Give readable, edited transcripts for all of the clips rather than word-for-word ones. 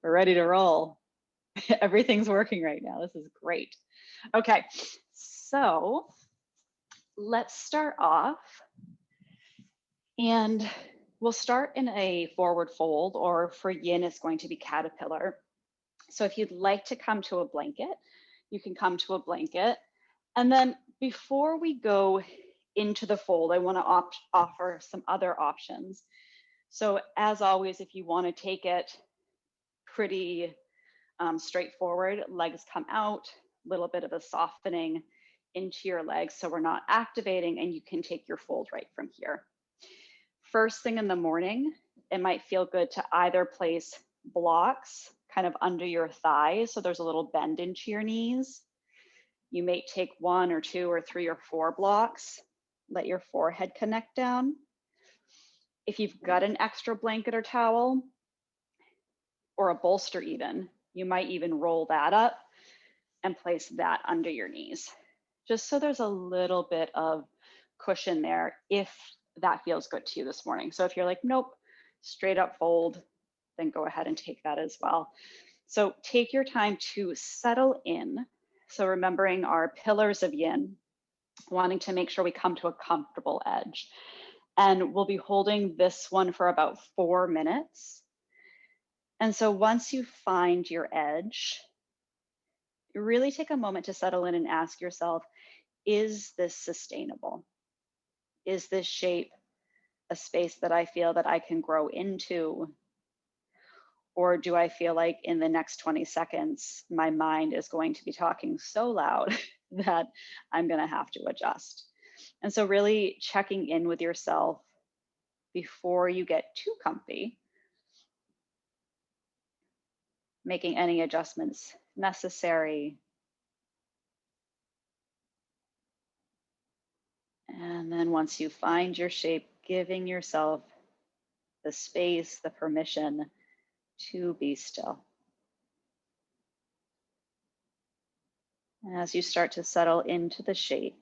We're ready to roll. Everything's working right now. This is great. Okay, so let's start off. And we'll start in a forward fold, or for yin, it's going to be caterpillar. So if you'd like to come to a blanket, you can come to a blanket. And then before we go into the fold, I want to offer some other options. So as always, if you want to take it pretty straightforward, legs come out, a little bit of a softening into your legs so we're not activating, and you can take your fold right from here. First thing in the morning, it might feel good to either place blocks kind of under your thighs so there's a little bend into your knees. You may take 1 or 2 or 3 or 4 blocks. Let your forehead connect down. If you've got an extra blanket or towel, or a bolster even, you might even roll that up and place that under your knees, just so there's a little bit of cushion there if that feels good to you this morning. So if you're like, nope, straight up fold, then go ahead and take that as well. So take your time to settle in. So remembering our pillars of yin, wanting to make sure we come to a comfortable edge. And we'll be holding this one for about 4 minutes. And so once you find your edge, really take a moment to settle in and ask yourself, is this sustainable? Is this shape a space that I feel that I can grow into? Or do I feel like in the next 20 seconds, my mind is going to be talking so loud that I'm going to have to adjust? And so really checking in with yourself before you get too comfy, making any adjustments necessary. And then once you find your shape, giving yourself the space, the permission to be still. And as you start to settle into the shape,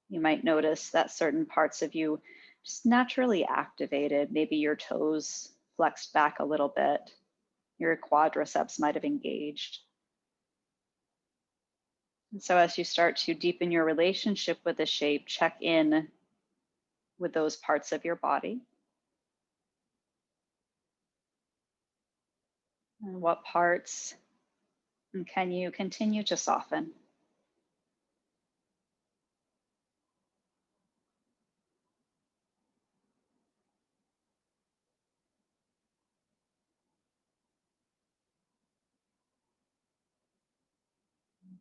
you might notice that certain parts of you just naturally activated. Maybe your toes flexed back a little bit. Your quadriceps might have engaged. And so as you start to deepen your relationship with the shape, check in with those parts of your body. And what parts can you continue to soften?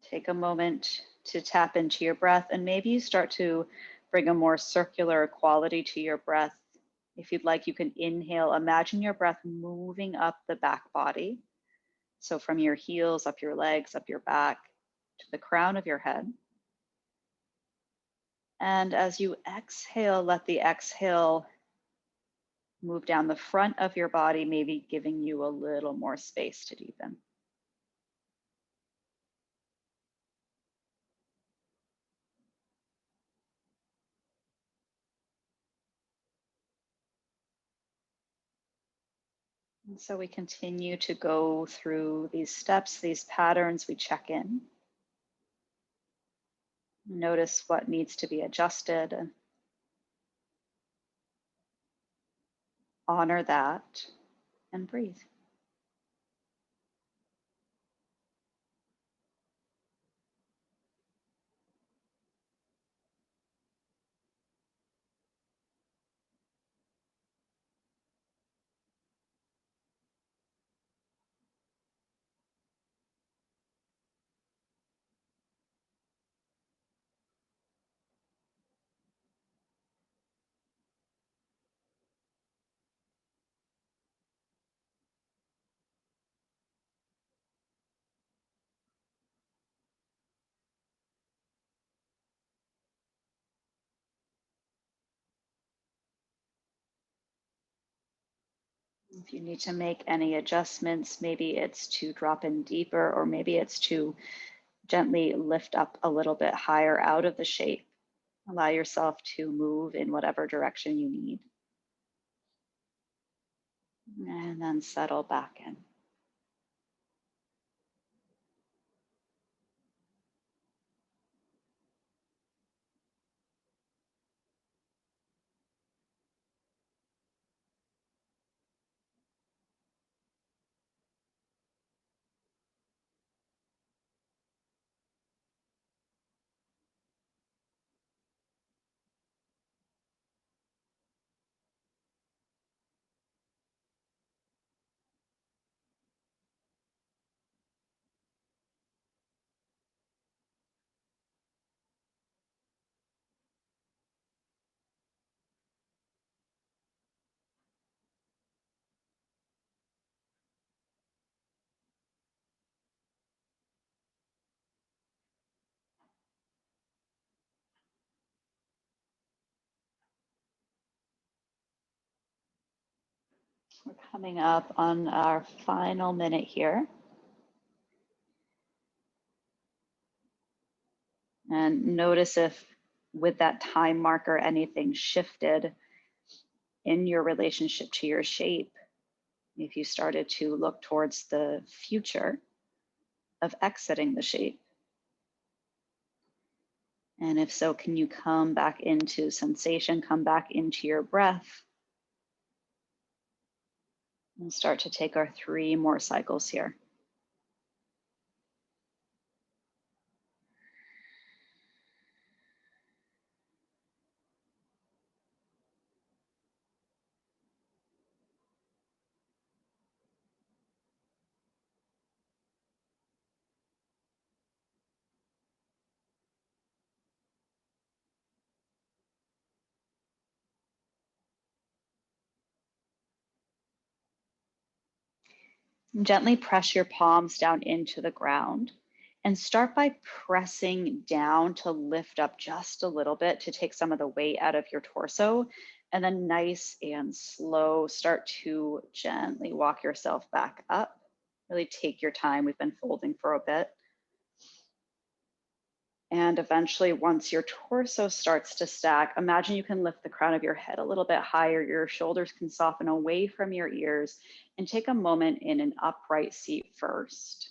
Take a moment to tap into your breath, and maybe you start to bring a more circular quality to your breath. If you'd like, you can inhale. Imagine your breath moving up the back body. So from your heels, up your legs, up your back, to the crown of your head. And as you exhale, let the exhale move down the front of your body, maybe giving you a little more space to deepen. And so we continue to go through these steps, these patterns, we check in. Notice what needs to be adjusted. Honor that and breathe. If you need to make any adjustments, maybe it's to drop in deeper, or maybe it's to gently lift up a little bit higher out of the shape. Allow yourself to move in whatever direction you need. And And then settle back in. We're coming up on our final minute here. And notice if with that time marker, anything shifted in your relationship to your shape. If you started to look towards the future of exiting the shape. And if so, can you come back into sensation, come back into your breath, and start to take our 3 more cycles here. Gently press your palms down into the ground and start by pressing down to lift up just a little bit to take some of the weight out of your torso. And then nice and slow, start to gently walk yourself back up. Really take your time. We've been folding for a bit. And eventually, once your torso starts to stack, imagine you can lift the crown of your head a little bit higher. Your shoulders can soften away from your ears, and take a moment in an upright seat first.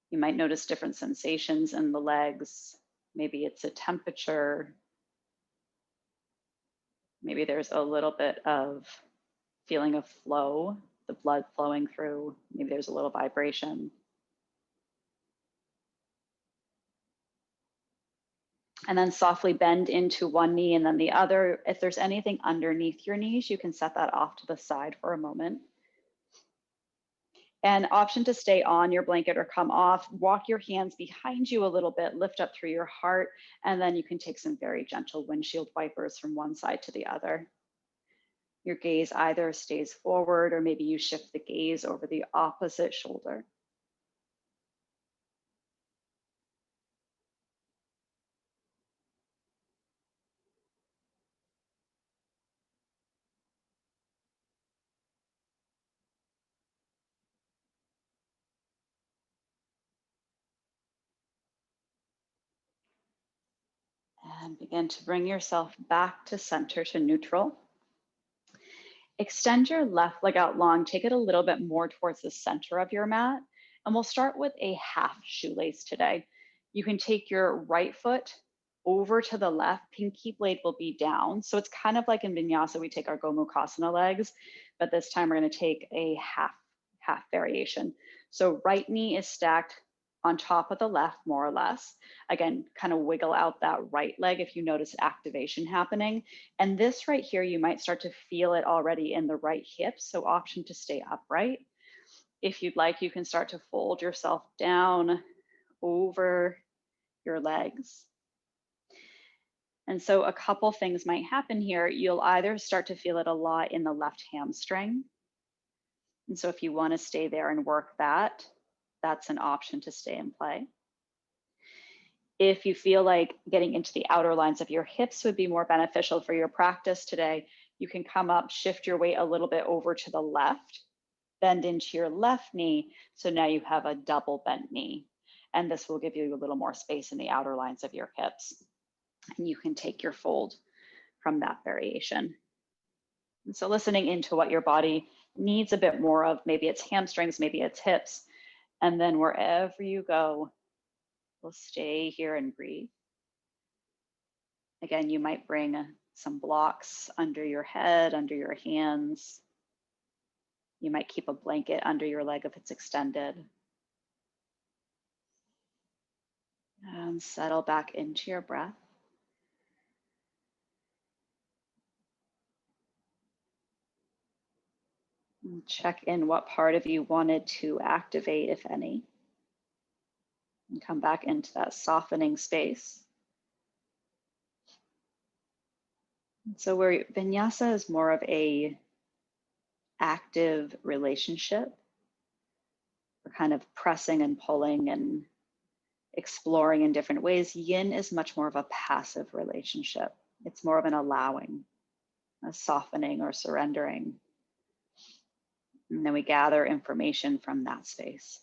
You might notice different sensations in the legs. Maybe it's a temperature. Maybe there's a little bit of feeling of flow, the blood flowing through. Maybe there's a little vibration. And then softly bend into one knee and then the other. If there's anything underneath your knees, you can set that off to the side for a moment. And option to stay on your blanket or come off, walk your hands behind you a little bit, lift up through your heart, and then you can take some very gentle windshield wipers from one side to the other. Your gaze either stays forward or maybe you shift the gaze over the opposite shoulder. And begin to bring yourself back to center, to neutral. Extend your left leg out long, take it a little bit more towards the center of your mat. And we'll start with a half shoelace today. You can take your right foot over to the left, pinky blade will be down. So it's kind of like in vinyasa, we take our Gomukhasana legs, but this time we're gonna take a half variation. So right knee is stacked on top of the left, more or less. Again, kind of wiggle out that right leg if you notice activation happening. And this right here, you might start to feel it already in the right hip. So option to stay upright. If you'd like, you can start to fold yourself down over your legs. And so a couple things might happen here. You'll either start to feel it a lot in the left hamstring. And so if you want to stay there and work that, that's an option to stay in play. If you feel like getting into the outer lines of your hips would be more beneficial for your practice today, you can come up, shift your weight a little bit over to the left, bend into your left knee. So now you have a double bent knee. And this will give you a little more space in the outer lines of your hips. And you can take your fold from that variation. And so listening into what your body needs a bit more of, maybe it's hamstrings, maybe it's hips, and then wherever you go, we'll stay here and breathe. Again, you might bring some blocks under your head, under your hands. You might keep a blanket under your leg if it's extended. And settle back into your breath. And check in what part of you wanted to activate, if any. And come back into that softening space. So where vinyasa is more of a active relationship, we're kind of pressing and pulling and exploring in different ways. Yin is much more of a passive relationship. It's more of an allowing, a softening or surrendering. And then we gather information from that space.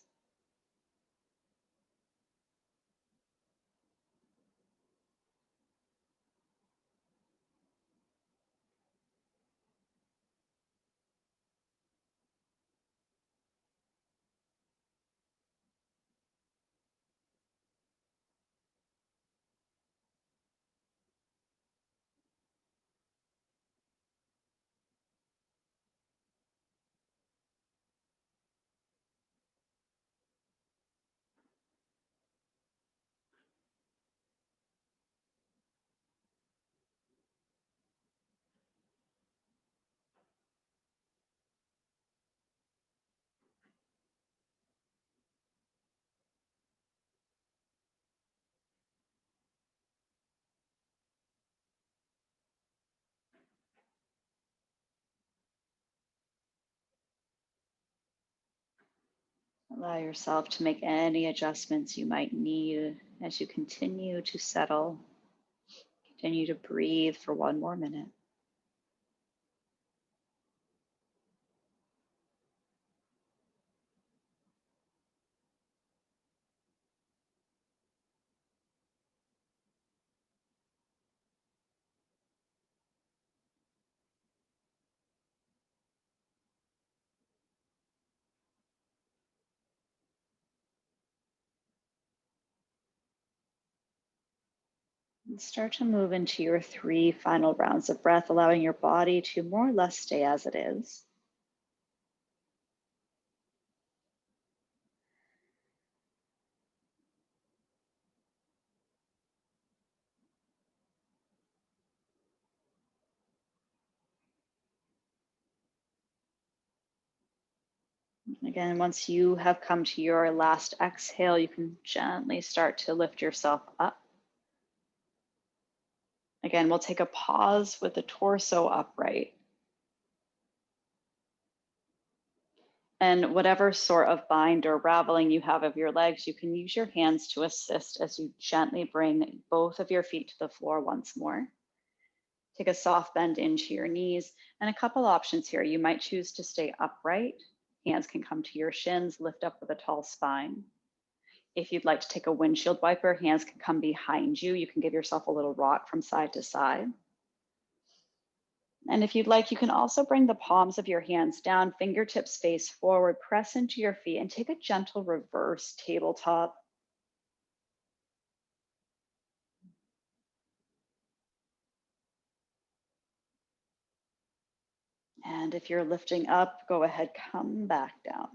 Allow yourself to make any adjustments you might need as you continue to settle. Continue to breathe for one more minute. And start to move into your 3 final rounds of breath, allowing your body to more or less stay as it is. Again, once you have come to your last exhale, you can gently start to lift yourself up. Again, we'll take a pause with the torso upright. And whatever sort of bind or raveling you have of your legs, you can use your hands to assist as you gently bring both of your feet to the floor once more. Take a soft bend into your knees, and a couple options here. You might choose to stay upright. Hands can come to your shins, lift up with a tall spine. If you'd like to take a windshield wiper, hands can come behind you. You can give yourself a little rock from side to side. And if you'd like, you can also bring the palms of your hands down, fingertips face forward, press into your feet, and take a gentle reverse tabletop. And if you're lifting up, go ahead, come back down.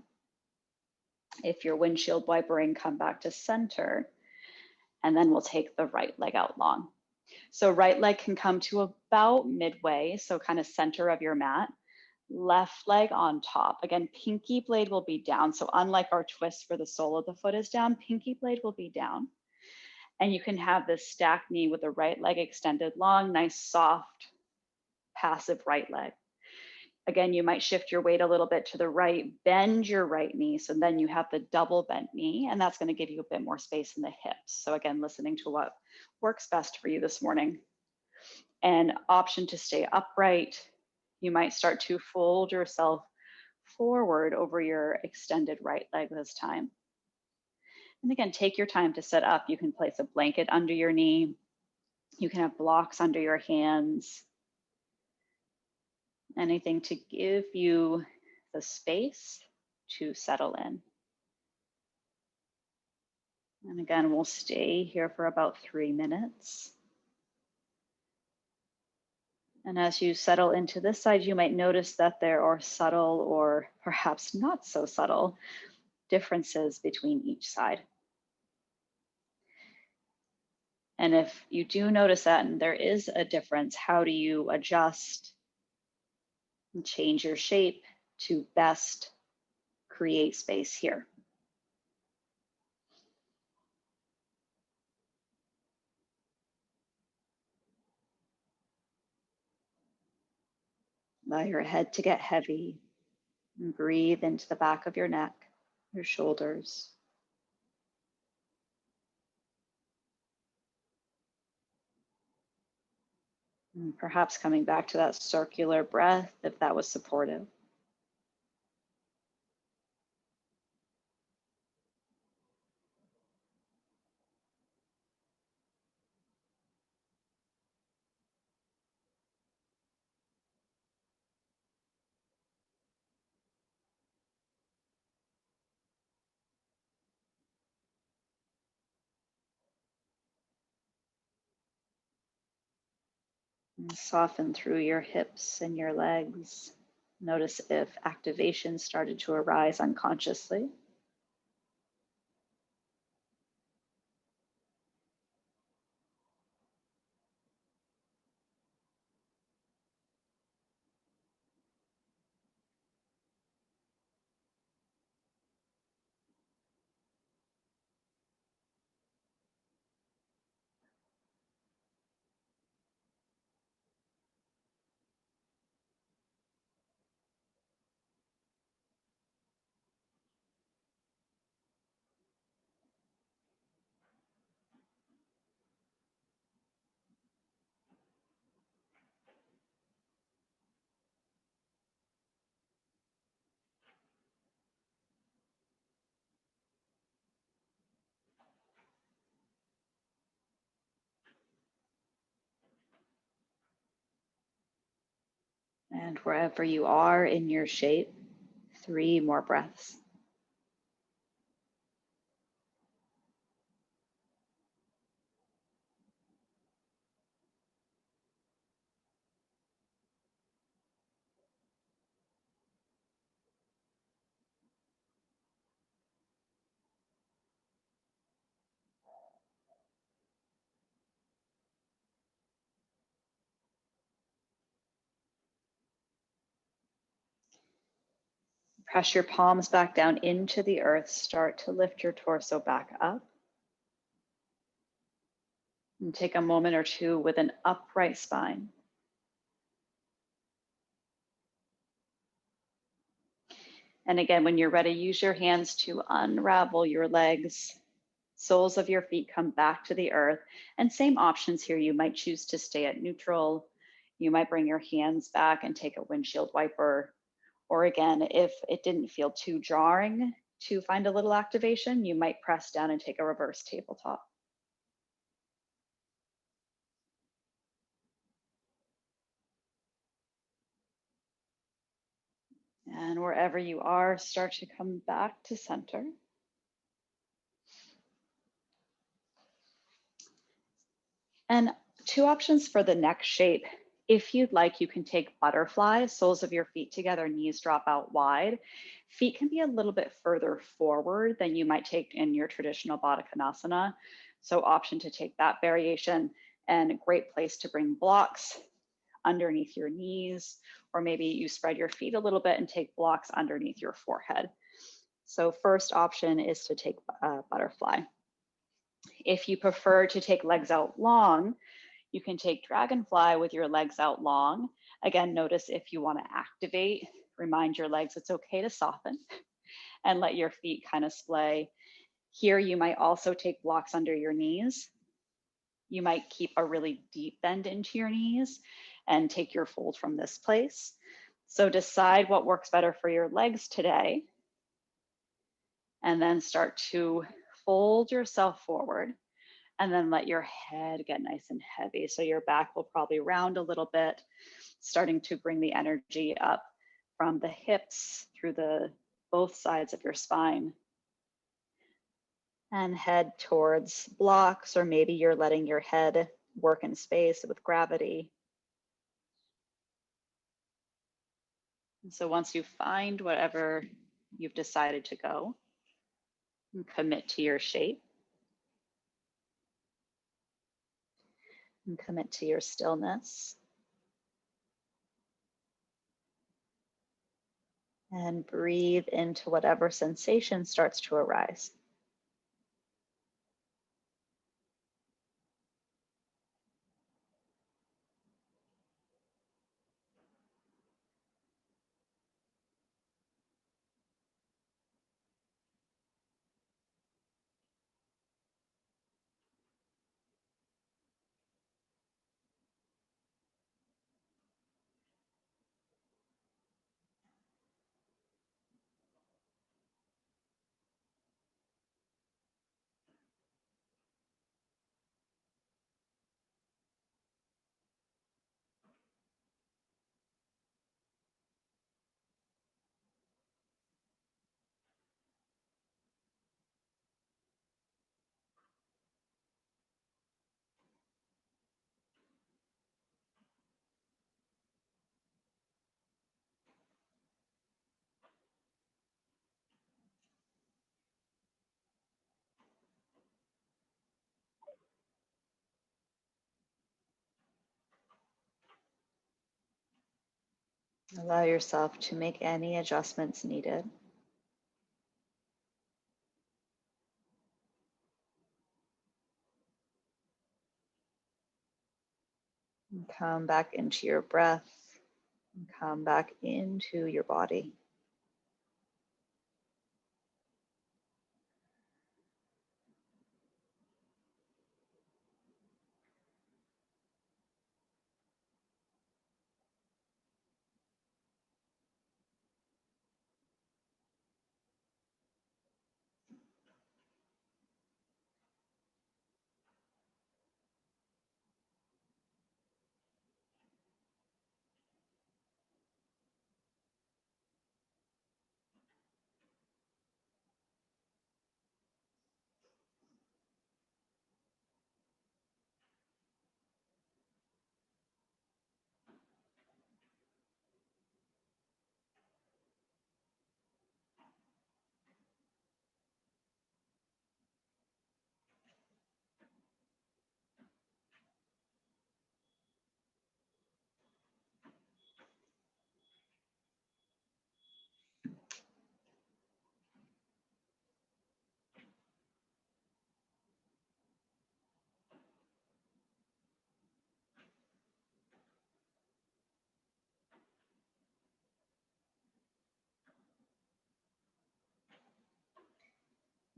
If you're windshield wipering, come back to center. And then we'll take the right leg out long. So right leg can come to about midway, so kind of center of your mat. Left leg on top. Again, pinky blade will be down. So unlike our twist where the sole of the foot is down, pinky blade will be down. And you can have this stacked knee with the right leg extended long, nice, soft, passive right leg. Again, you might shift your weight a little bit to the right, bend your right knee. So then you have the double bent knee, and that's going to give you a bit more space in the hips. So again, listening to what works best for you this morning. And option to stay upright. You might start to fold yourself forward over your extended right leg this time. And again, take your time to set up. You can place a blanket under your knee. You can have blocks under your hands. Anything to give you the space to settle in. And again, we'll stay here for about 3 minutes. And as you settle into this side, you might notice that there are subtle or perhaps not so subtle differences between each side. And if you do notice that and there is a difference, how do you adjust and change your shape to best create space here? Allow your head to get heavy and breathe into the back of your neck, your shoulders. And perhaps coming back to that circular breath if that was supportive. And soften through your hips and your legs. Notice if activation started to arise unconsciously. And wherever you are in your shape, 3 more breaths. Press your palms back down into the earth. Start to lift your torso back up. And take a moment or two with an upright spine. And again, when you're ready, use your hands to unravel your legs. Soles of your feet come back to the earth. And same options here. You might choose to stay at neutral. You might bring your hands back and take a windshield wiper. Or again, if it didn't feel too jarring to find a little activation, you might press down and take a reverse tabletop. And wherever you are, start to come back to center. And 2 options for the next shape. If you'd like, you can take butterfly, soles of your feet together, knees drop out wide. Feet can be a little bit further forward than you might take in your traditional Baddha Konasana. So option to take that variation, and a great place to bring blocks underneath your knees, or maybe you spread your feet a little bit and take blocks underneath your forehead. So first option is to take butterfly. If you prefer to take legs out long, you can take dragonfly with your legs out long. Again, notice if you want to activate, remind your legs it's okay to soften and let your feet kind of splay. Here, you might also take blocks under your knees. You might keep a really deep bend into your knees and take your fold from this place. So decide what works better for your legs today, and then start to fold yourself forward. And then let your head get nice and heavy. So your back will probably round a little bit, starting to bring the energy up from the hips through both sides of your spine. And head towards blocks, or maybe you're letting your head work in space with gravity. And so once you find whatever you've decided to go, and commit to your shape, and commit to your stillness, and breathe into whatever sensation starts to arise. Allow yourself to make any adjustments needed. And come back into your breath, and come back into your body.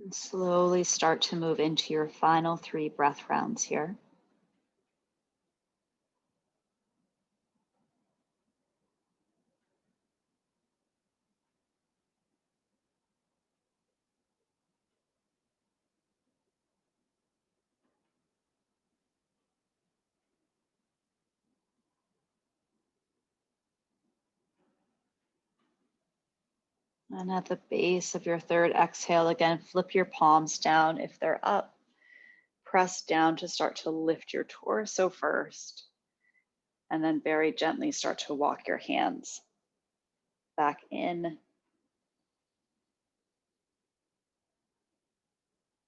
And slowly start to move into your final 3 breath rounds here. And at the base of your 3rd exhale, again, flip your palms down if they're up. Press down to start to lift your torso first. And then very gently start to walk your hands back in.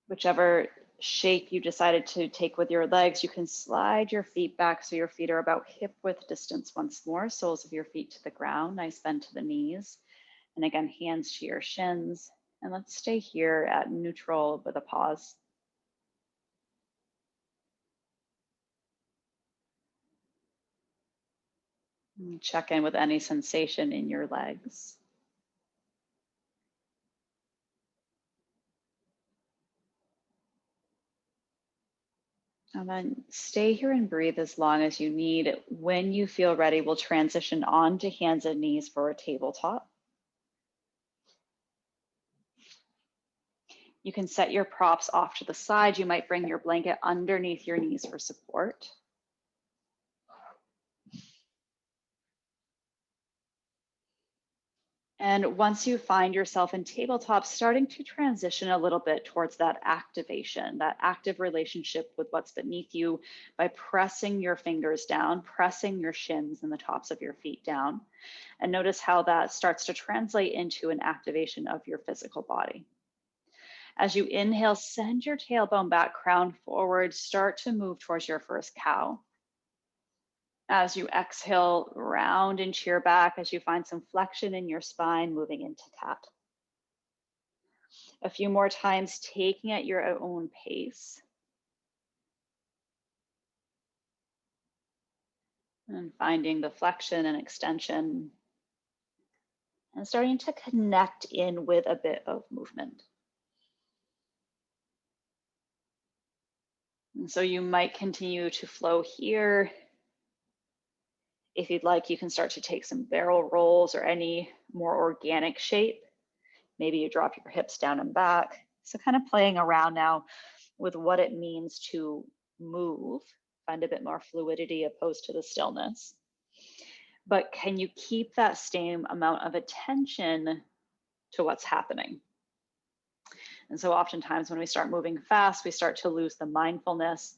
Whichever shape you decided to take with your legs, you can slide your feet back so your feet are about hip width distance once more. Soles of your feet to the ground, nice bend to the knees. And again, hands to your shins. And let's stay here at neutral with a pause. And check in with any sensation in your legs. And then stay here and breathe as long as you need. When you feel ready, we'll transition on to hands and knees for a tabletop. You can set your props off to the side. You might bring your blanket underneath your knees for support. And once you find yourself in tabletop, starting to transition a little bit towards that activation, that active relationship with what's beneath you by pressing your fingers down, pressing your shins and the tops of your feet down. And notice how that starts to translate into an activation of your physical body. As you inhale, send your tailbone back, crown forward, start to move towards your first cow. As you exhale, round into your back as you find some flexion in your spine, moving into cat. A few more times, taking at your own pace. And finding the flexion and extension. And starting to connect in with a bit of movement. And so you might continue to flow here. If you'd like, you can start to take some barrel rolls or any more organic shape. Maybe you drop your hips down and back. So kind of playing around now with what it means to move, find a bit more fluidity opposed to the stillness. But can you keep that same amount of attention to what's happening? And so oftentimes when we start moving fast, we start to lose the mindfulness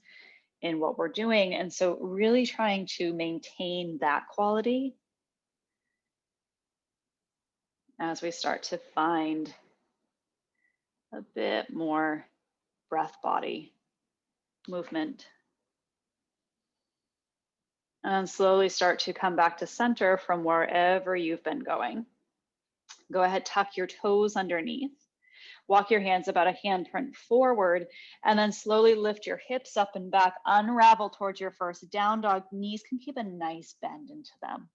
in what we're doing. And so really trying to maintain that quality as we start to find a bit more breath body movement. And slowly start to come back to center from wherever you've been going. Go ahead, tuck your toes underneath. Walk your hands about a hand turn forward, and then slowly lift your hips up and back, unravel towards your first down dog. Knees can keep a nice bend into them.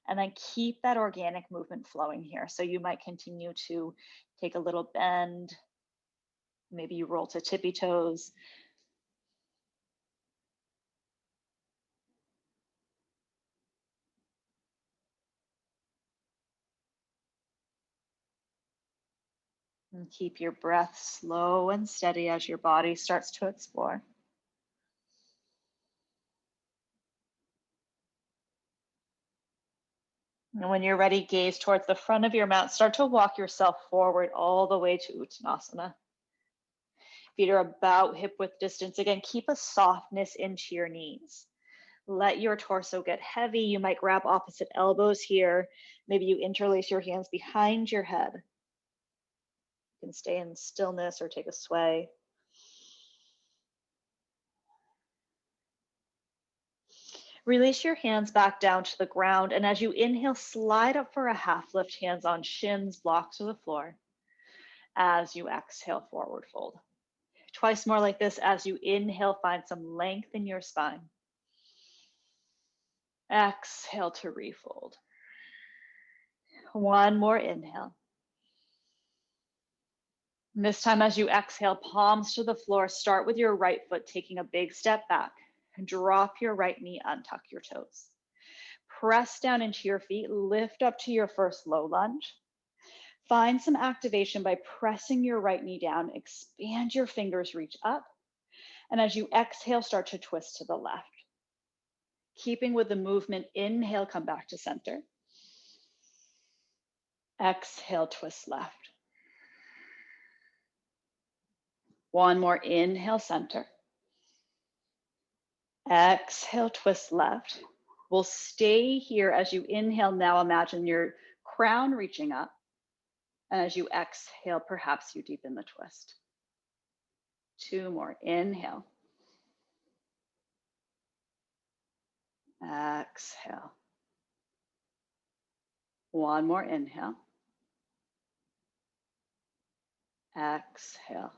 And then keep that organic movement flowing here. So you might continue to take a little bend. Maybe you roll to tippy toes. And keep your breath slow and steady as your body starts to explore. And when you're ready, gaze towards the front of your mat. Start to walk yourself forward all the way to Uttanasana. Feet are about hip width distance. Again, keep a softness into your knees. Let your torso get heavy. You might grab opposite elbows here. Maybe you interlace your hands behind your head. You can stay in stillness or take a sway. Release your hands back down to the ground. And as you inhale, slide up for a half lift, hands on shins, blocks to the floor. As you exhale, forward fold. Twice more like this. As you inhale, find some length in your spine. Exhale to refold. One more inhale. And this time, as you exhale, palms to the floor, start with your right foot, taking a big step back. Drop your right knee, untuck your toes. Press down into your feet, lift up to your first low lunge. Find some activation by pressing your right knee down, expand your fingers, reach up. And as you exhale, start to twist to the left. Keeping with the movement, inhale, come back to center. Exhale, twist left. One more, inhale, center. Exhale, twist left. We'll stay here as you inhale. Now imagine your crown reaching up. And as you exhale, perhaps you deepen the twist. Two more, inhale. Exhale. One more, inhale. Exhale.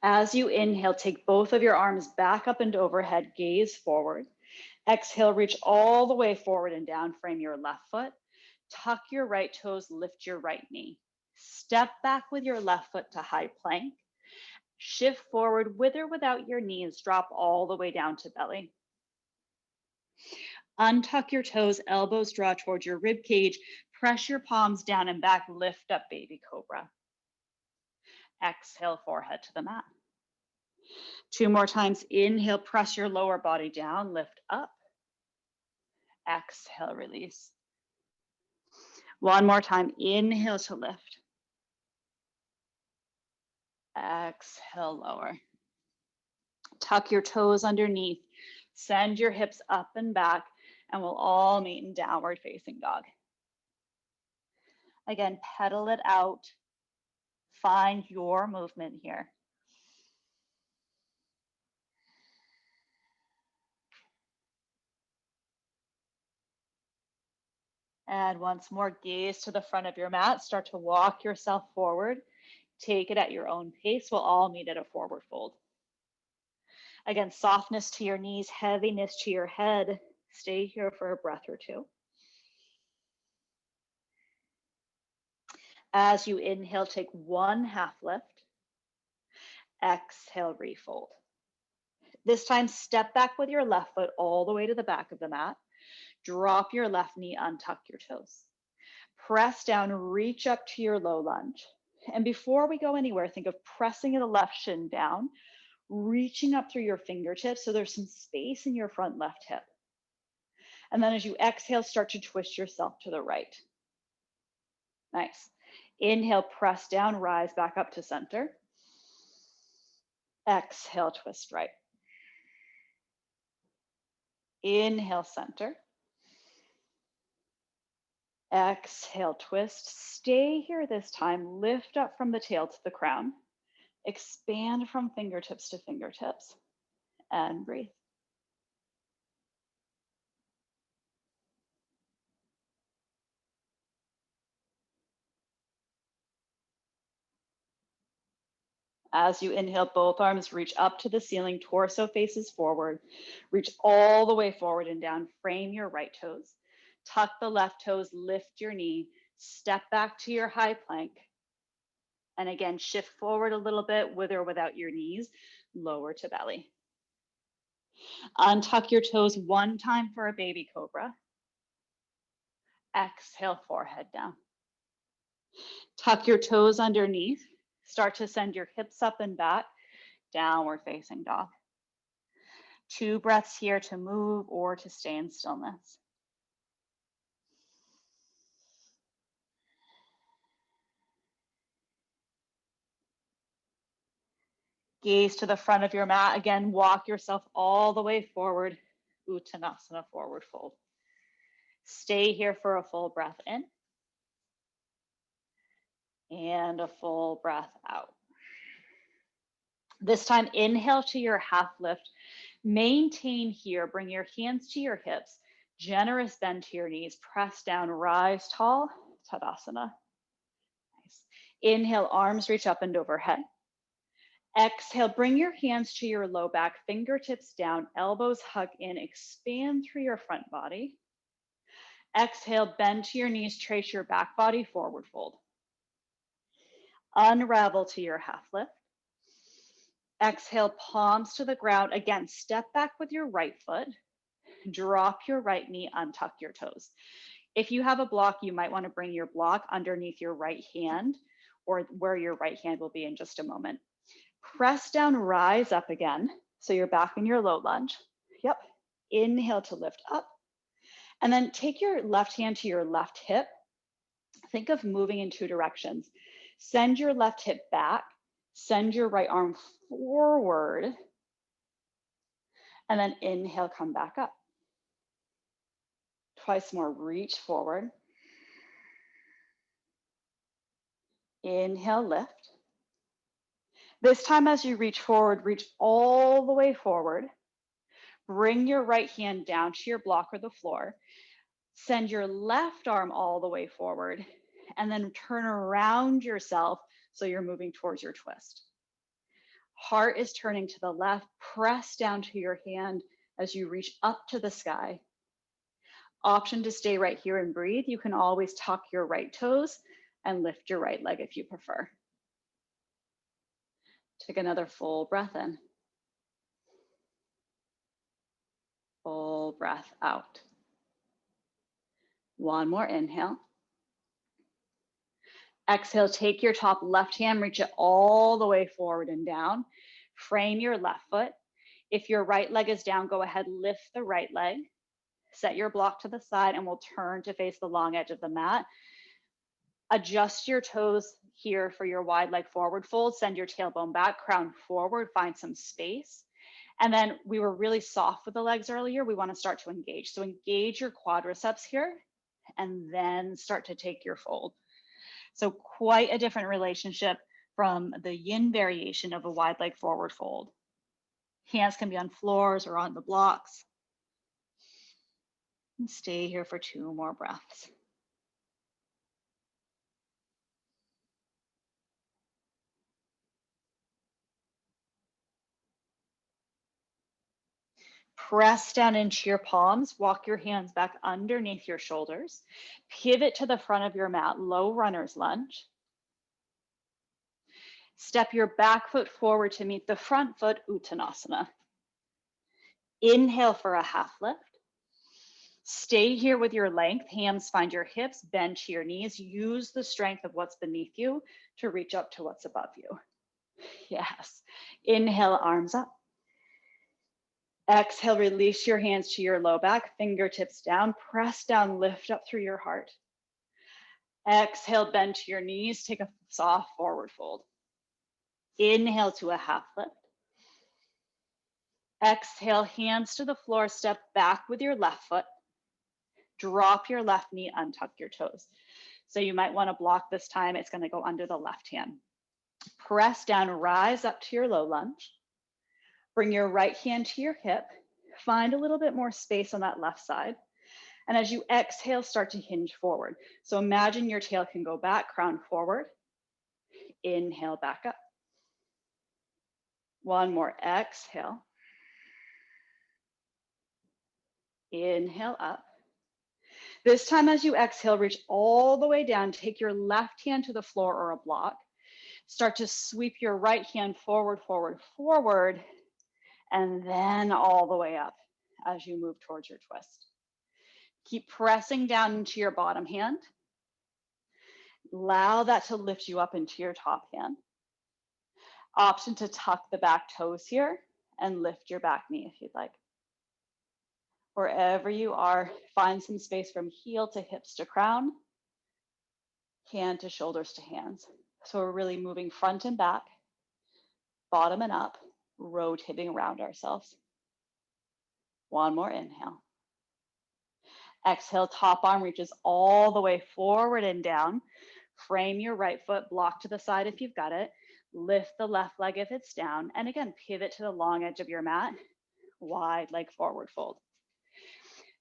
As you inhale, take both of your arms back up and overhead, gaze forward. Exhale, reach all the way forward and down, frame your left foot. Tuck your right toes, lift your right knee. Step back with your left foot to high plank. Shift forward with or without your knees, drop all the way down to belly. Untuck your toes, elbows draw towards your rib cage. Press your palms down and back, lift up, baby cobra. Exhale, forehead to the mat. 2 more times. Inhale, press your lower body down, lift up. Exhale, release. 1 more time. Inhale to lift. Exhale, lower. Tuck your toes underneath. Send your hips up and back, and we'll all meet in downward facing dog. Again, pedal it out. Find your movement here. And once more, gaze to the front of your mat. Start to walk yourself forward. Take it at your own pace. We'll all meet at a forward fold. Again, softness to your knees, heaviness to your head. Stay here for a breath or two. As you inhale, take 1 half lift. Exhale, refold. This time, step back with your left foot all the way to the back of the mat. Drop your left knee, untuck your toes. Press down, reach up to your low lunge. And before we go anywhere, think of pressing the left shin down, reaching up through your fingertips so there's some space in your front left hip. And then as you exhale, start to twist yourself to the right. Nice. Inhale, press down, rise back up to center. Exhale, twist right. Inhale, center. Exhale, twist. Stay here this time. Lift up from the tail to the crown. Expand from fingertips to fingertips. And breathe. As you inhale, both arms reach up to the ceiling, torso faces forward. Reach all the way forward and down. Frame your right toes. Tuck the left toes, lift your knee. Step back to your high plank. And again, shift forward a little bit with or without your knees. Lower to belly. Untuck your toes 1 time for a baby cobra. Exhale, forehead down. Tuck your toes underneath. Start to send your hips up and back. Downward facing dog. 2 breaths here to move or to stay in stillness. Gaze to the front of your mat. Again, walk yourself all the way forward. Uttanasana, forward fold. Stay here for a full breath in. And a full breath out. This time, inhale to your half lift. Maintain here. Bring your hands to your hips. Generous bend to your knees. Press down, rise tall. Tadasana. Nice. Inhale, arms reach up and overhead. Exhale, bring your hands to your low back, fingertips down, elbows hug in, expand through your front body. Exhale, bend to your knees, trace your back body, forward fold. Unravel to your half lift. Exhale, palms to the ground. Again, step back with your right foot. Drop your right knee, untuck your toes. If you have a block, you might want to bring your block underneath your right hand or where your right hand will be in just a moment. Press down, rise up again. So you're back in your low lunge. Yep. Inhale to lift up. And then take your left hand to your left hip. Think of moving in 2 directions. Send your left hip back. Send your right arm forward. And then inhale, come back up. Twice more, reach forward. Inhale, lift. This time as you reach forward, reach all the way forward. Bring your right hand down to your block or the floor. Send your left arm all the way forward and then turn around yourself so you're moving towards your twist. Heart is turning to the left. Press down to your hand as you reach up to the sky. Option to stay right here and breathe. You can always tuck your right toes and lift your right leg if you prefer. Take another full breath in. Full breath out. 1 more inhale. Exhale, take your top left hand, reach it all the way forward and down. Frame your left foot. If your right leg is down, go ahead, lift the right leg. Set your block to the side and we'll turn to face the long edge of the mat. Adjust your toes here for your wide leg forward fold. Send your tailbone back, crown forward, find some space. And then we were really soft with the legs earlier. We want to start to engage. So engage your quadriceps here and then start to take your fold. So quite a different relationship from the yin variation of a wide leg forward fold. Hands can be on floors or on the blocks. And stay here for 2 more breaths. Press down into your palms, walk your hands back underneath your shoulders, pivot to the front of your mat, low runner's lunge. Step your back foot forward to meet the front foot, Uttanasana. Inhale for a half lift. Stay here with your length, hands find your hips, bend to your knees. Use the strength of what's beneath you to reach up to what's above you. Yes. Inhale, arms up. Exhale, release your hands to your low back, fingertips down, press down, lift up through your heart. Exhale, bend to your knees, take a soft forward fold. Inhale to a half lift. Exhale, hands to the floor, step back with your left foot. Drop your left knee, untuck your toes. So you might want to block this time, it's going to go under the left hand. Press down, rise up to your low lunge. Bring your right hand to your hip. Find a little bit more space on that left side. And as you exhale, start to hinge forward. So imagine your tail can go back, crown forward. Inhale, back up. One more, exhale. Inhale up. This time as you exhale, reach all the way down. Take your left hand to the floor or a block. Start to sweep your right hand forward, forward, forward, and then all the way up as you move towards your twist. Keep pressing down into your bottom hand. Allow that to lift you up into your top hand. Option to tuck the back toes here and lift your back knee if you'd like. Wherever you are, find some space from heel to hips to crown, hand to shoulders to hands. So we're really moving front and back, bottom and up, rotating around ourselves. One more inhale. Exhale, top arm reaches all the way forward and down. Frame your right foot, block to the side if you've got it. Lift the left leg if it's down. And again, pivot to the long edge of your mat. Wide leg forward fold.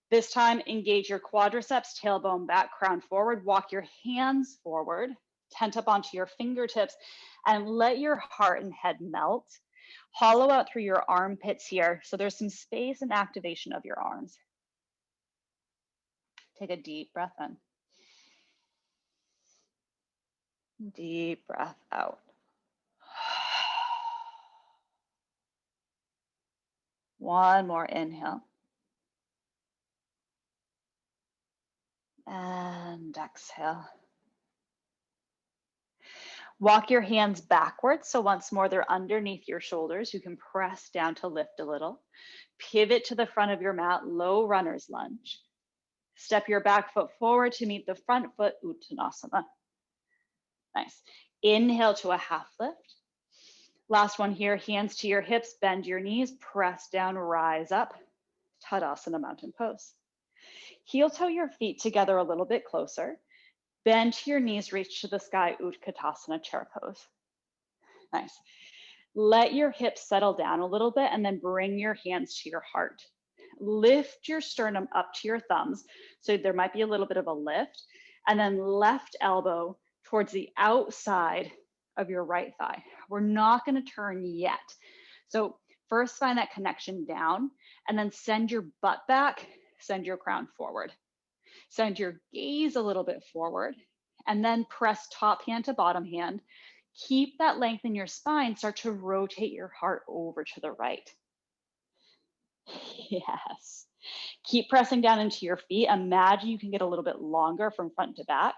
This time, engage your quadriceps, tailbone back, crown forward. Walk your hands forward, tent up onto your fingertips, and let your heart and head melt. Hollow out through your armpits here. So there's some space and activation of your arms. Take a deep breath in. Deep breath out. One more inhale. And exhale. Walk your hands backwards. So once more, they're underneath your shoulders. You can press down to lift a little. Pivot to the front of your mat, low runner's lunge. Step your back foot forward to meet the front foot, Uttanasana. Nice. Inhale to a half lift. Last one here, hands to your hips, bend your knees, press down, rise up. Tadasana, mountain pose. Heel toe your feet together a little bit closer. Bend to your knees, reach to the sky, Utkatasana, chair pose. Nice. Let your hips settle down a little bit and then bring your hands to your heart. Lift your sternum up to your thumbs. So there might be a little bit of a lift. And then left elbow towards the outside of your right thigh. We're not going to turn yet. So first find that connection down and then send your butt back, send your crown forward. Send your gaze a little bit forward and then press top hand to bottom hand. Keep that length in your spine. Start to rotate your heart over to the right. Yes. Keep pressing down into your feet. Imagine you can get a little bit longer from front to back.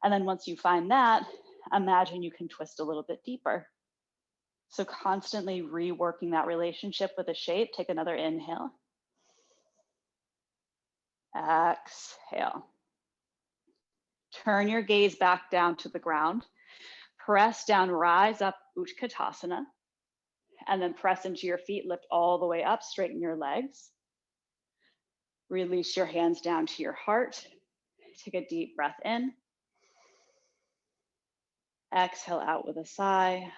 And then once you find that, imagine you can twist a little bit deeper. So constantly reworking that relationship with the shape. Take another inhale. Exhale. Turn your gaze back down to the ground. Press down, rise up, Utkatasana. And then press into your feet, lift all the way up, straighten your legs. Release your hands down to your heart. Take a deep breath in. Exhale out with a sigh.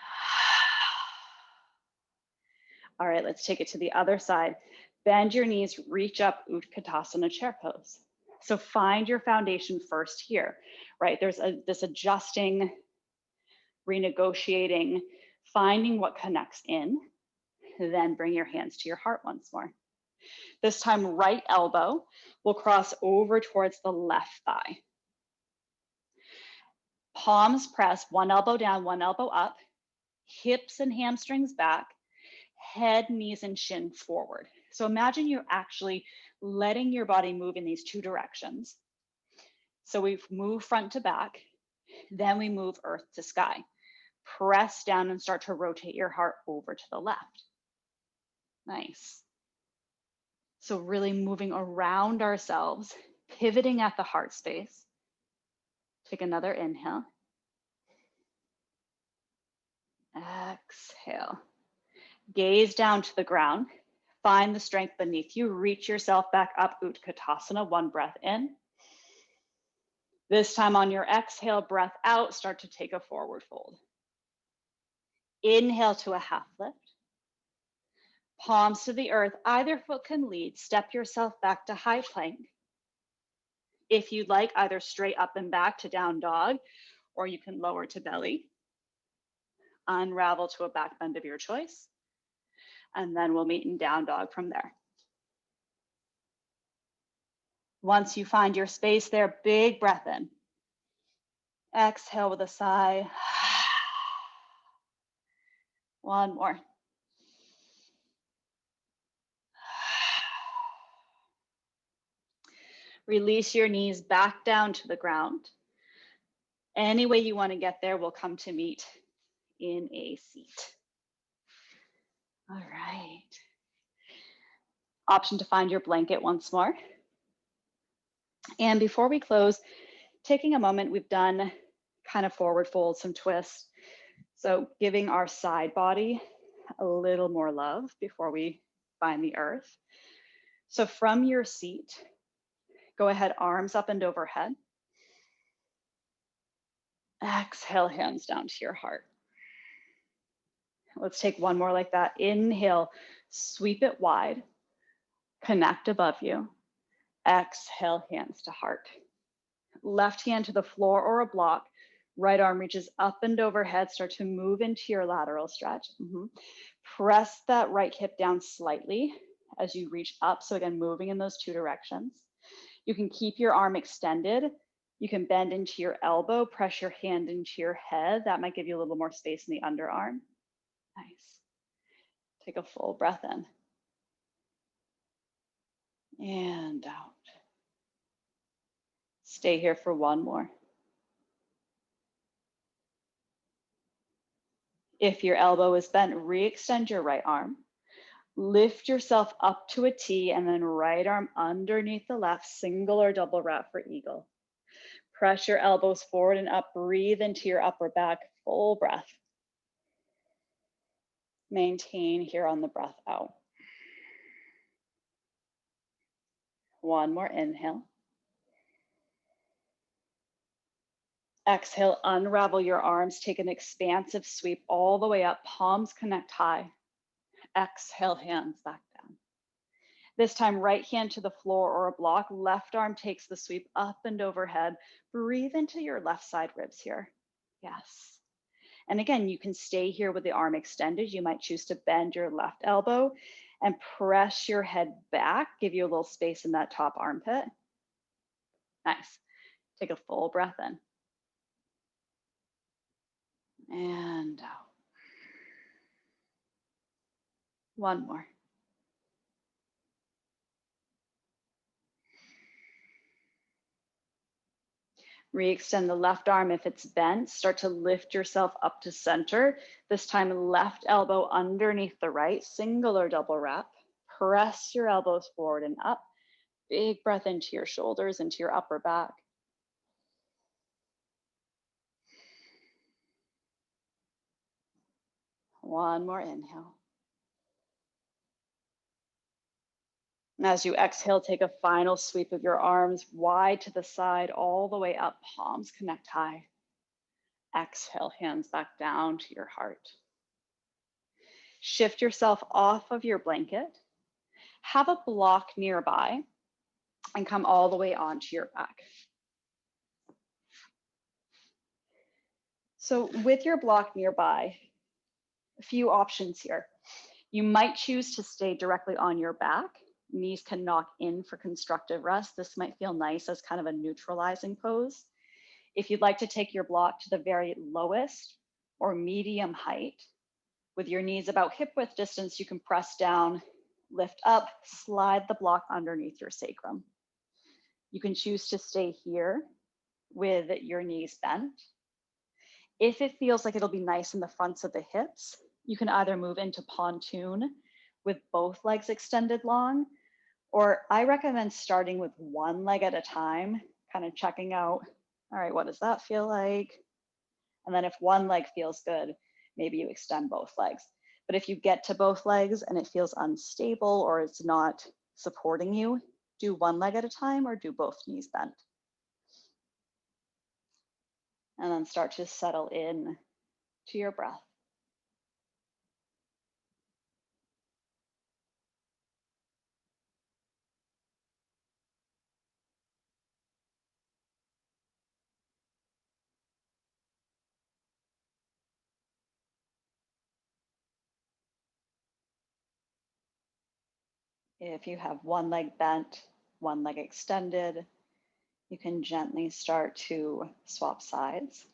All right, let's take it to the other side. Bend your knees, reach up, Utkatasana, chair pose. So find your foundation first here, right? There's this adjusting, renegotiating, finding what connects in, then bring your hands to your heart once more. This time, right elbow will cross over towards the left thigh. Palms press, one elbow down, one elbow up, hips and hamstrings back, head, knees, and shin forward. So imagine you're actually letting your body move in these two directions. So we've moved front to back, then we move earth to sky. Press down and start to rotate your heart over to the left. Nice. So really moving around ourselves, pivoting at the heart space. Take another inhale. Exhale. Gaze down to the ground. Find the strength beneath you. Reach yourself back up, Utkatasana, one breath in. This time on your exhale, breath out, start to take a forward fold. Inhale to a half lift. Palms to the earth, either foot can lead. Step yourself back to high plank. If you'd like, either straight up and back to down dog, or you can lower to belly. Unravel to a back bend of your choice. And then we'll meet in down dog from there. Once you find your space there, big breath in. Exhale with a sigh. One more. Release your knees back down to the ground. Any way you want to get there, we'll come to meet in a seat. All right. Option to find your blanket once more. And before we close, taking a moment, we've done kind of forward fold, some twists. So giving our side body a little more love before we find the earth. So from your seat, go ahead, arms up and overhead. Exhale, hands down to your heart. Let's take one more like that. Inhale, sweep it wide, connect above you. Exhale, hands to heart. Left hand to the floor or a block. Right arm reaches up and overhead. Start to move into your lateral stretch. Press that right hip down slightly as you reach up. So again, moving in those two directions. You can keep your arm extended. You can bend into your elbow, press your hand into your head. That might give you a little more space in the underarm. Nice. Take a full breath in. And out. Stay here for one more. If your elbow is bent, re-extend your right arm. Lift yourself up to a T and then right arm underneath the left, single or double wrap for eagle. Press your elbows forward and up, breathe into your upper back, full breath. Maintain here on the breath out. One more inhale. Exhale, unravel your arms, take an expansive sweep all the way up, palms connect high. Exhale, hands back down. This time, right hand to the floor or a block, left arm takes the sweep up and overhead. Breathe into your left side ribs here. Yes. And again, you can stay here with the arm extended. You might choose to bend your left elbow and press your head back, give you a little space in that top armpit. Nice. Take a full breath in. And out. One more. Re-extend the left arm if it's bent. Start to lift yourself up to center. This time, left elbow underneath the right, single or double wrap. Press your elbows forward and up. Big breath into your shoulders, into your upper back. One more inhale. And as you exhale, take a final sweep of your arms wide to the side, all the way up, palms connect high. Exhale, hands back down to your heart. Shift yourself off of your blanket. Have a block nearby and come all the way onto your back. So with your block nearby, a few options here. You might choose to stay directly on your back. Knees can knock in for constructive rest. This might feel nice as kind of a neutralizing pose. If you'd like to take your block to the very lowest or medium height, with your knees about hip width distance, you can press down, lift up, slide the block underneath your sacrum. You can choose to stay here with your knees bent. If it feels like it'll be nice in the fronts of the hips, you can either move into pontoon with both legs extended long, or I recommend starting with one leg at a time, kind of checking out, all right, what does that feel like? And then if one leg feels good, maybe you extend both legs. But if you get to both legs and it feels unstable or it's not supporting you, do one leg at a time or do both knees bent. And then start to settle in to your breath. If you have one leg bent, one leg extended, you can gently start to swap sides.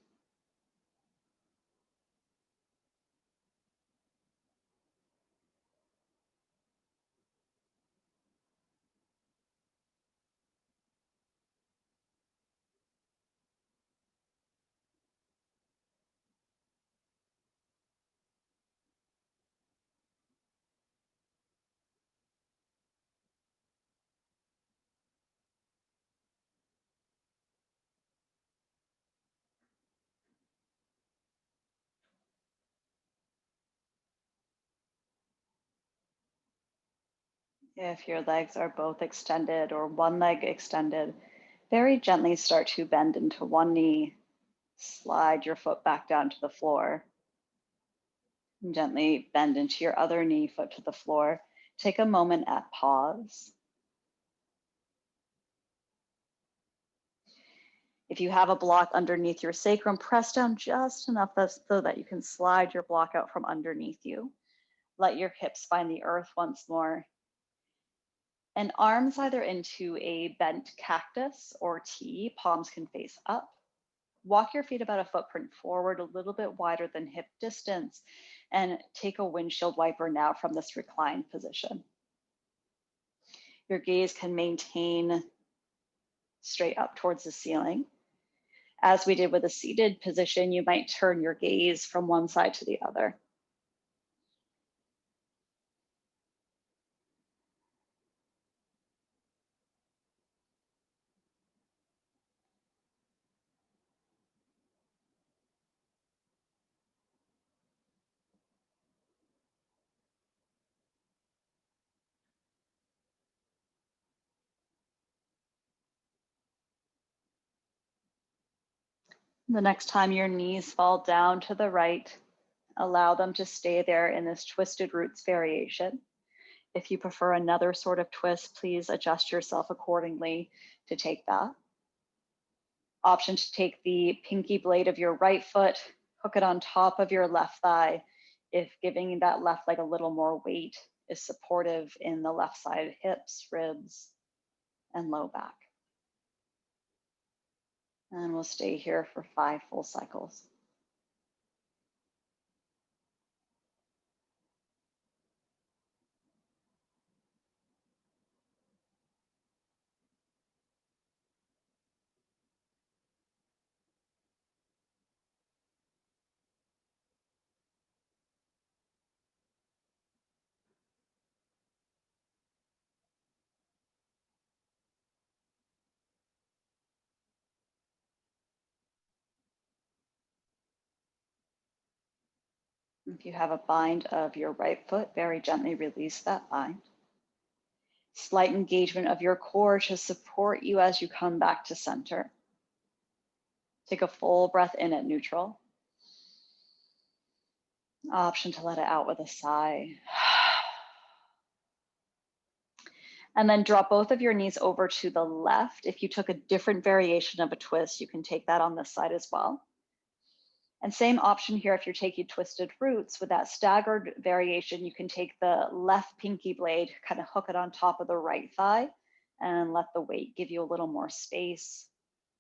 If your legs are both extended or one leg extended, very gently start to bend into one knee, slide your foot back down to the floor, and gently bend into your other knee, foot to the floor. Take a moment at pause. If you have a block underneath your sacrum, press down just enough so that you can slide your block out from underneath you. Let your hips find the earth once more. And arms either into a bent cactus or T, palms can face up. Walk your feet about a footprint forward, a little bit wider than hip distance, and take a windshield wiper now from this reclined position. Your gaze can maintain straight up towards the ceiling. As we did with a seated position, you might turn your gaze from one side to the other. The next time your knees fall down to the right, allow them to stay there in this twisted roots variation. If you prefer another sort of twist, please adjust yourself accordingly to take that. Option to take the pinky blade of your right foot, hook it on top of your left thigh, if giving that left leg a little more weight is supportive in the left side hips, ribs, and low back. And we'll stay here for 5 full cycles. If you have a bind of your right foot, very gently release that bind. Slight engagement of your core to support you as you come back to center. Take a full breath in at neutral. Option to let it out with a sigh. And then drop both of your knees over to the left. If you took a different variation of a twist, you can take that on this side as well. And same option here if you're taking twisted roots. With that staggered variation, you can take the left pinky blade, kind of hook it on top of the right thigh, and let the weight give you a little more space.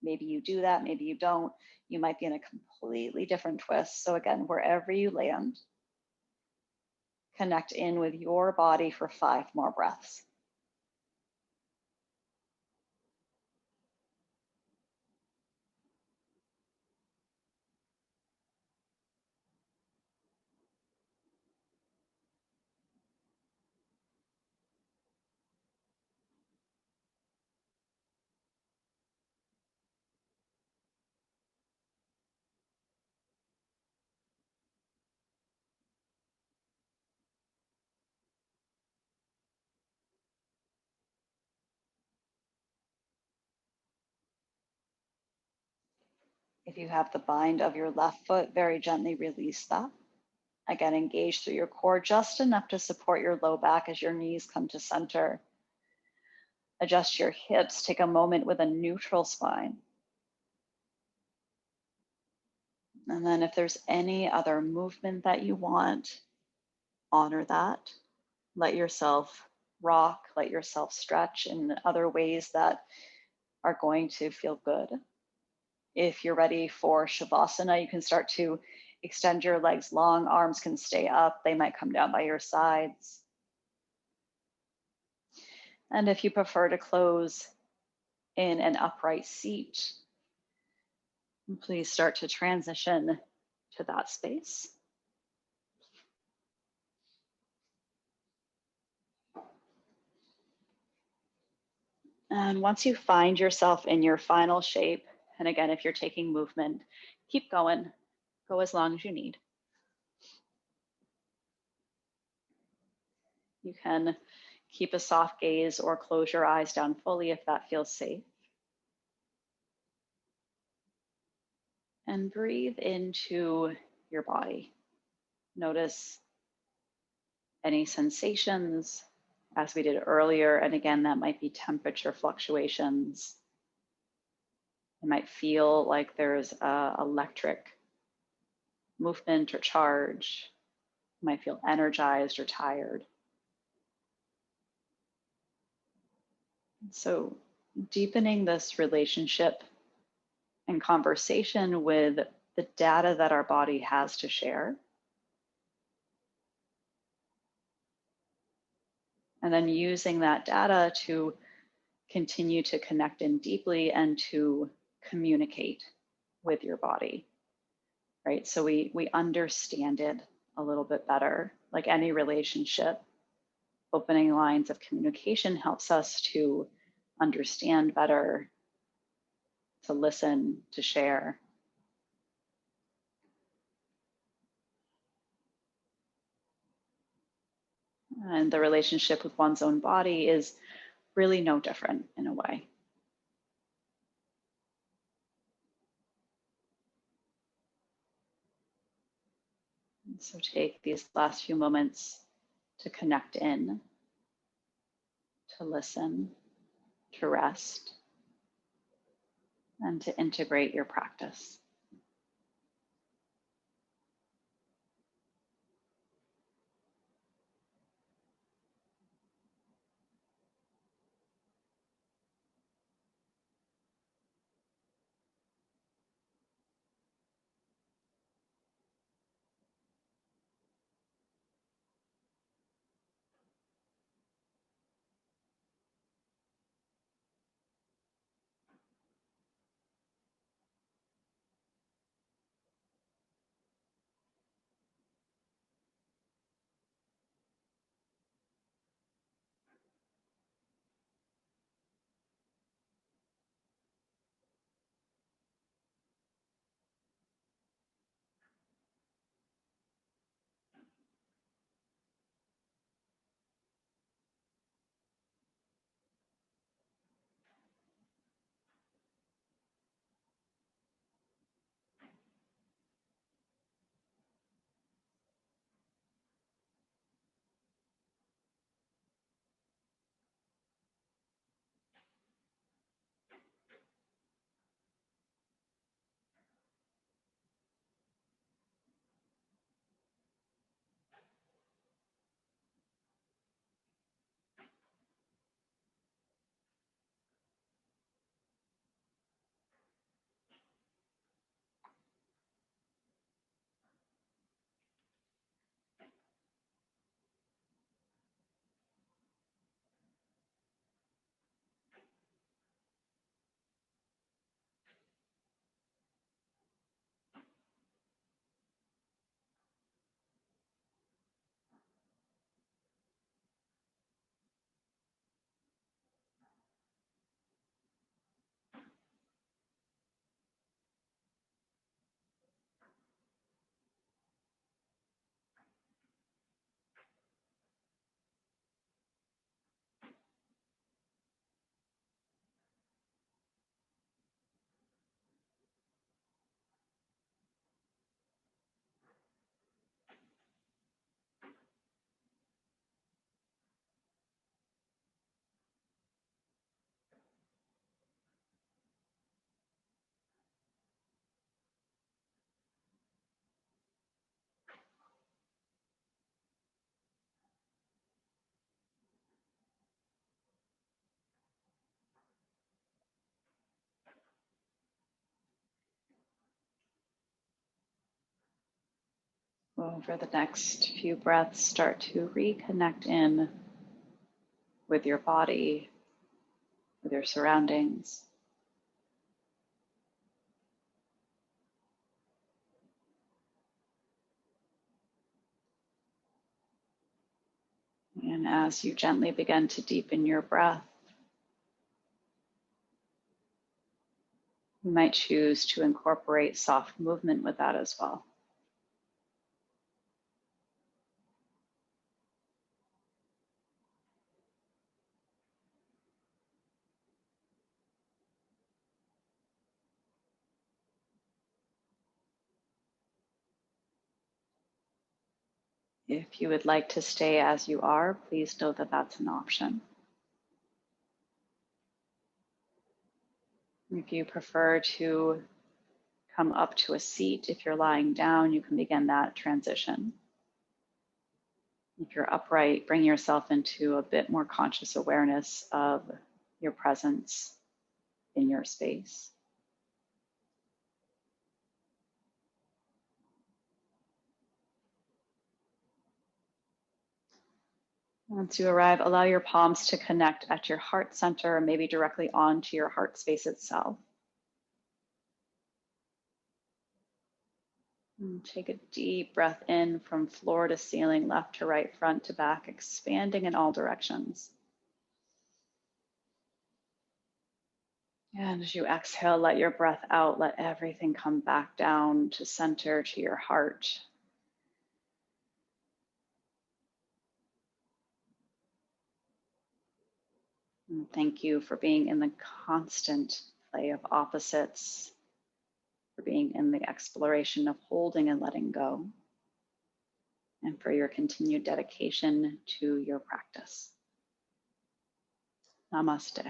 Maybe you do that, maybe you don't. You might be in a completely different twist. So again, wherever you land, connect in with your body for 5 more breaths. If you have the bind of your left foot, very gently release that. Again, engage through your core just enough to support your low back as your knees come to center. Adjust your hips, take a moment with a neutral spine. And then if there's any other movement that you want, honor that. Let yourself rock, let yourself stretch in other ways that are going to feel good. If you're ready for Shavasana, you can start to extend your legs long, arms can stay up, they might come down by your sides. And if you prefer to close in an upright seat, please start to transition to that space. And once you find yourself in your final shape, and again, if you're taking movement, keep going, go as long as you need. You can keep a soft gaze or close your eyes down fully if that feels safe. And breathe into your body. Notice any sensations as we did earlier. And again, that might be temperature fluctuations. It might feel like there's electric movement or charge. You might feel energized or tired. So deepening this relationship and conversation with the data that our body has to share. And then using that data to continue to connect in deeply and to communicate with your body, right? So we understand it a little bit better. Like any relationship, opening lines of communication helps us to understand better, to listen, to share. And the relationship with one's own body is really no different in a way. So take these last few moments to connect in, to listen, to rest, and to integrate your practice. Over the next few breaths, start to reconnect in with your body, with your surroundings. And as you gently begin to deepen your breath, you might choose to incorporate soft movement with that as well. If you would like to stay as you are, please know that that's an option. If you prefer to come up to a seat, if you're lying down, you can begin that transition. If you're upright, bring yourself into a bit more conscious awareness of your presence in your space. Once you arrive, allow your palms to connect at your heart center, or maybe directly onto your heart space itself. And take a deep breath in from floor to ceiling, left to right, front to back, expanding in all directions. And as you exhale, let your breath out, let everything come back down to center, to your heart. And thank you for being in the constant play of opposites, for being in the exploration of holding and letting go, and for your continued dedication to your practice. Namaste.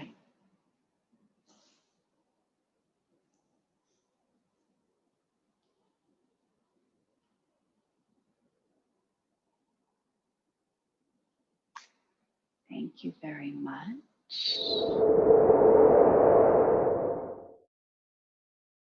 Thank you very much.